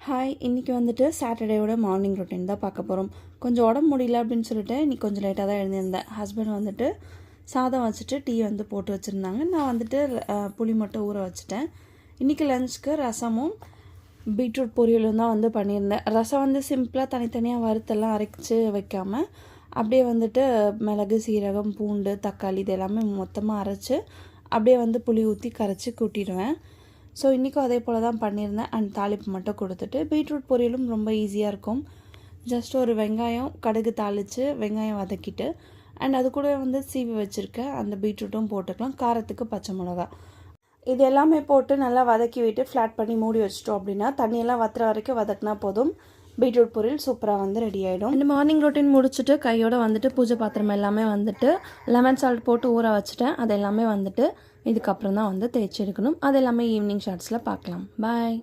Hi, இன்றைக்கி வந்துட்டு சாட்டர்டேயோட morning routine தான் பார்க்க போகிறோம். கொஞ்சம் உடம்பு முடியல அப்படின்னு சொல்லிட்டு இன்றைக்கி கொஞ்சம் லேட்டாக தான் எழுந்திருந்தேன். ஹஸ்பண்ட் வந்துட்டு சாதம் வச்சுட்டு டீ வந்து போட்டு வச்சுருந்தாங்க. நான் வந்துட்டு புளி மட்டும் ஊற வச்சுட்டேன். இன்றைக்கி லஞ்சுக்கு ரசமும் பீட்ரூட் பொரியலும் தான் வந்து பண்ணியிருந்தேன். ரசம் வந்து சிம்பிளாக தனித்தனியாக வறுத்தெல்லாம் அரைச்சி வைக்காமல் அப்படியே வந்துட்டு மிளகு, சீரகம், பூண்டு, தக்காளி இது எல்லாமே மொத்தமாக அரைச்சி அப்படியே வந்து புளி ஊற்றி கரைச்சி கூட்டிடுவேன். ஸோ இன்றைக்கும் அதே போல் தான் பண்ணியிருந்தேன். அண்ட் தாளிப்பு மட்டும் கொடுத்துட்டு பீட்ரூட் பொரியலும் ரொம்ப ஈஸியாக இருக்கும். ஜஸ்ட் ஒரு வெங்காயம், கடுகு தாளித்து வெங்காயம் வதக்கிட்டு அண்ட் அது கூட வந்து சீவி வச்சுருக்கேன் அந்த பீட்ரூட்டும் போட்டுக்கலாம். காரத்துக்கு பச்சை மிளகா இது எல்லாமே போட்டு நல்லா வதக்கி விட்டு ஃப்ளாட் பண்ணி மூடி வச்சிட்டோம் அப்படின்னா தண்ணியெல்லாம் வத்துற வரைக்கும் வதக்கினா போதும். பீட்ரூட் பொரியல் சூப்பராக வந்து ரெடி ஆகிடும். இந்த மார்னிங் ரொட்டீன் முடிச்சுட்டு கையோடு வந்துட்டு பூஜை பாத்திரம் எல்லாமே வந்துட்டு லெமன் சால்ட் போட்டு ஊற வச்சுட்டேன். அது எல்லாமே வந்துட்டு இதுக்கப்புறம் தான் வந்து தேய்ச்சி எடுக்கணும். அது எல்லாமே ஈவினிங் ஷார்ட்ஸில் பார்க்கலாம். பாய்.